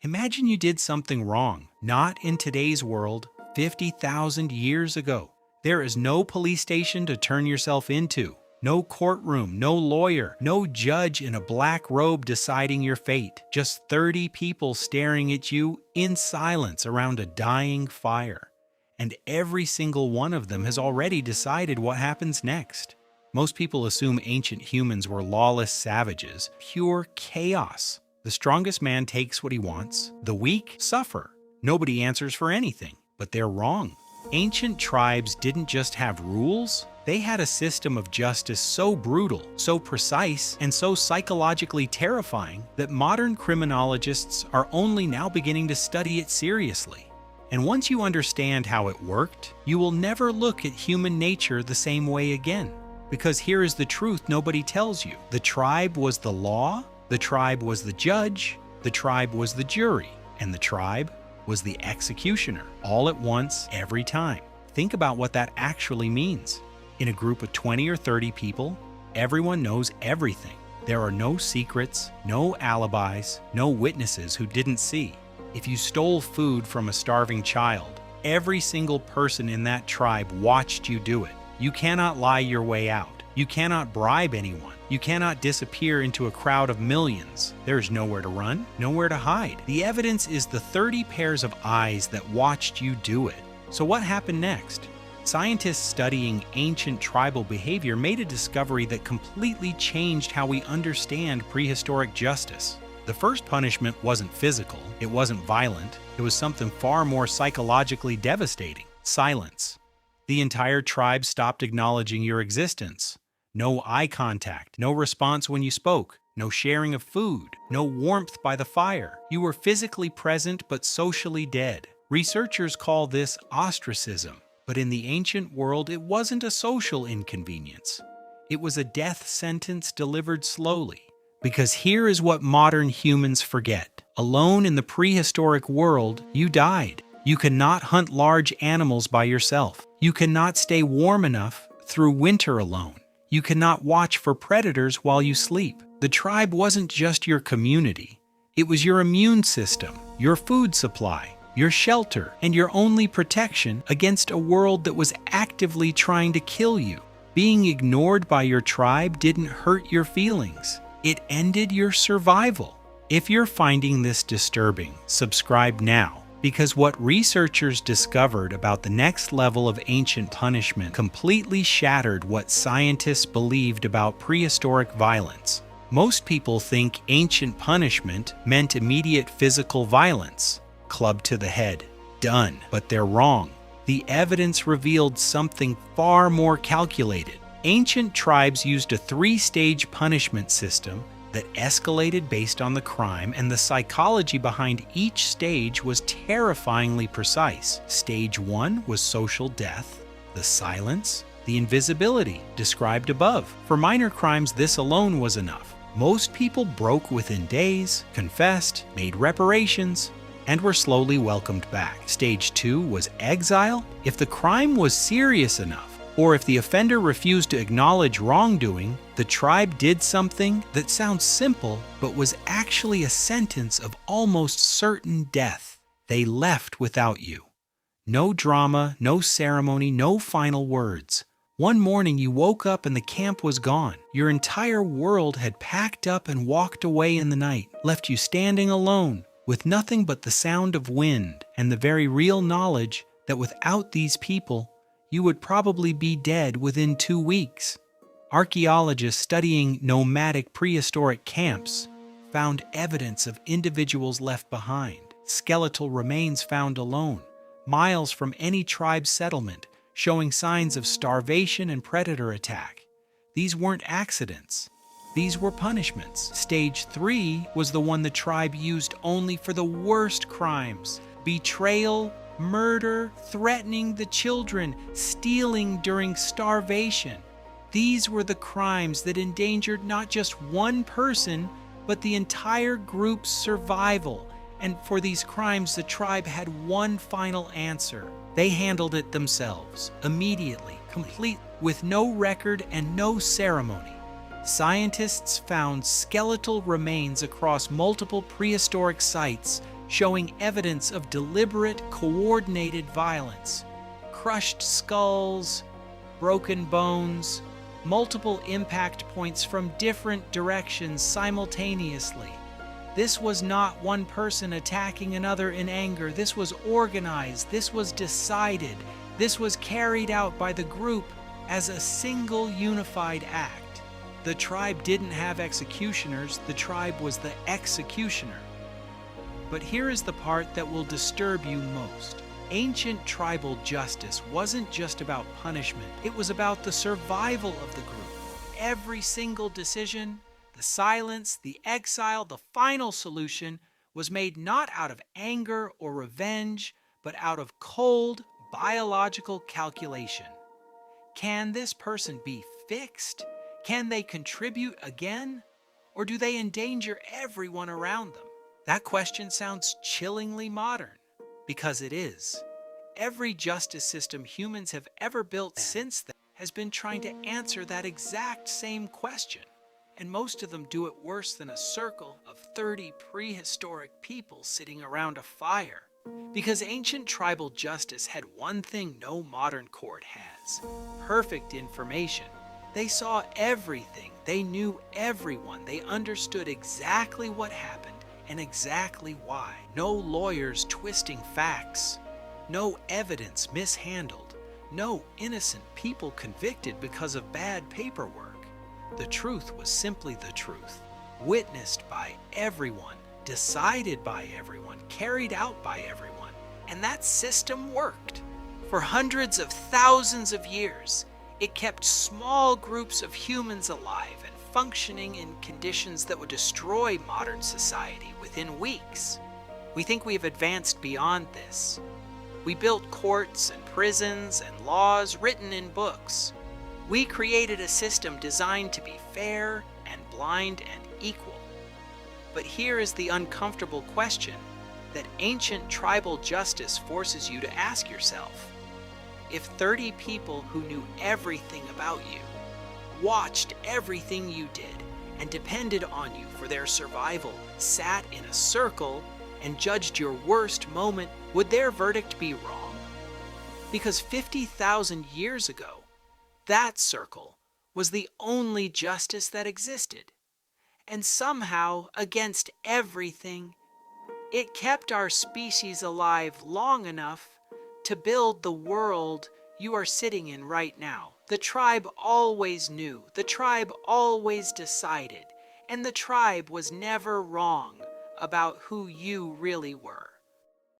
Imagine you did something wrong, not in today's world, 50,000 years ago. There is no police station to turn yourself into, no courtroom, no lawyer, no judge in a black robe deciding your fate. Just 30 people staring at you in silence around a dying fire. And every single one of them has already decided what happens next. Most people assume ancient humans were lawless savages, pure chaos. The strongest man takes what he wants, the weak suffer. Nobody answers for anything, but they're wrong. Ancient tribes didn't just have rules, they had a system of justice so brutal, so precise, and so psychologically terrifying that modern criminologists are only now beginning to study it seriously. And once you understand how it worked, you will never look at human nature the same way again. Because here is the truth nobody tells you. The tribe was the law, the tribe was the judge, the tribe was the jury, and the tribe was the executioner, all at once, every time. Think about what that actually means. In a group of 20 or 30 people, everyone knows everything. There are no secrets, no alibis, no witnesses who didn't see. If you stole food from a starving child, every single person in that tribe watched you do it. You cannot lie your way out. You cannot bribe anyone. You cannot disappear into a crowd of millions. There is nowhere to run, nowhere to hide. The evidence is the 30 pairs of eyes that watched you do it. So what happened next? Scientists studying ancient tribal behavior made a discovery that completely changed how we understand prehistoric justice. The first punishment wasn't physical, it wasn't violent, it was something far more psychologically devastating: silence. The entire tribe stopped acknowledging your existence. No eye contact, no response when you spoke, no sharing of food, no warmth by the fire. You were physically present but socially dead. Researchers call this ostracism, but in the ancient world it wasn't a social inconvenience. It was a death sentence delivered slowly. Because here is what modern humans forget. Alone in the prehistoric world, you died. You cannot hunt large animals by yourself. You cannot stay warm enough through winter alone. You cannot watch for predators while you sleep. The tribe wasn't just your community. It was your immune system, your food supply, your shelter, and your only protection against a world that was actively trying to kill you. Being ignored by your tribe didn't hurt your feelings. It ended your survival. If you're finding this disturbing, subscribe now. Because what researchers discovered about the next level of ancient punishment completely shattered what scientists believed about prehistoric violence. Most people think ancient punishment meant immediate physical violence. Club to the head, done. But they're wrong. The evidence revealed something far more calculated. Ancient tribes used a 3-stage punishment system that escalated based on the crime, and the psychology behind each stage was terrifyingly precise. Stage 1 was social death, the silence, the invisibility, described above. For minor crimes, this alone was enough. Most people broke within days, confessed, made reparations, and were slowly welcomed back. Stage 2 was exile. If the crime was serious enough, or if the offender refused to acknowledge wrongdoing, the tribe did something that sounds simple but was actually a sentence of almost certain death. They left without you. No drama, no ceremony, no final words. One morning you woke up and the camp was gone. Your entire world had packed up and walked away in the night, left you standing alone, with nothing but the sound of wind and the very real knowledge that without these people, you would probably be dead within 2 weeks. Archaeologists studying nomadic prehistoric camps found evidence of individuals left behind, skeletal remains found alone, miles from any tribe settlement, showing signs of starvation and predator attack. These weren't accidents. These were punishments. Stage 3 was the one the tribe used only for the worst crimes: betrayal, murder, threatening the children, stealing during starvation. These were the crimes that endangered not just one person, but the entire group's survival. And for these crimes, the tribe had one final answer. They handled it themselves, immediately, complete, with no record and no ceremony. Scientists found skeletal remains across multiple prehistoric sites showing evidence of deliberate, coordinated violence. Crushed skulls, broken bones, multiple impact points from different directions simultaneously. This was not one person attacking another in anger. This was organized. This was decided. This was carried out by the group as a single unified act. The tribe didn't have executioners. The tribe was the executioner. But here is the part that will disturb you most. Ancient tribal justice wasn't just about punishment. It was about the survival of the group. Every single decision, the silence, the exile, the final solution was made not out of anger or revenge, but out of cold, biological calculation. Can this person be fixed? Can they contribute again? Or do they endanger everyone around them? That question sounds chillingly modern, because it is. Every justice system humans have ever built since then has been trying to answer that exact same question. And most of them do it worse than a circle of 30 prehistoric people sitting around a fire. Because ancient tribal justice had one thing no modern court has: perfect information. They saw everything. They knew everyone. They understood exactly what happened and exactly why. No lawyers twisting facts. No evidence mishandled. No innocent people convicted because of bad paperwork. The truth was simply the truth, witnessed by everyone, decided by everyone, carried out by everyone. And that system worked. For hundreds of thousands of years, it kept small groups of humans alive and functioning in conditions that would destroy modern society within weeks. We think we've advanced beyond this. We built courts and prisons and laws written in books. We created a system designed to be fair and blind and equal. But here is the uncomfortable question that ancient tribal justice forces you to ask yourself. If 30 people who knew everything about you, watched everything you did, and depended on you for their survival, sat in a circle and judged your worst moment, would their verdict be wrong? Because 50,000 years ago, that circle was the only justice that existed. And somehow, against everything, it kept our species alive long enough to build the world you are sitting in right now. The tribe always knew, the tribe always decided, and the tribe was never wrong about who you really were.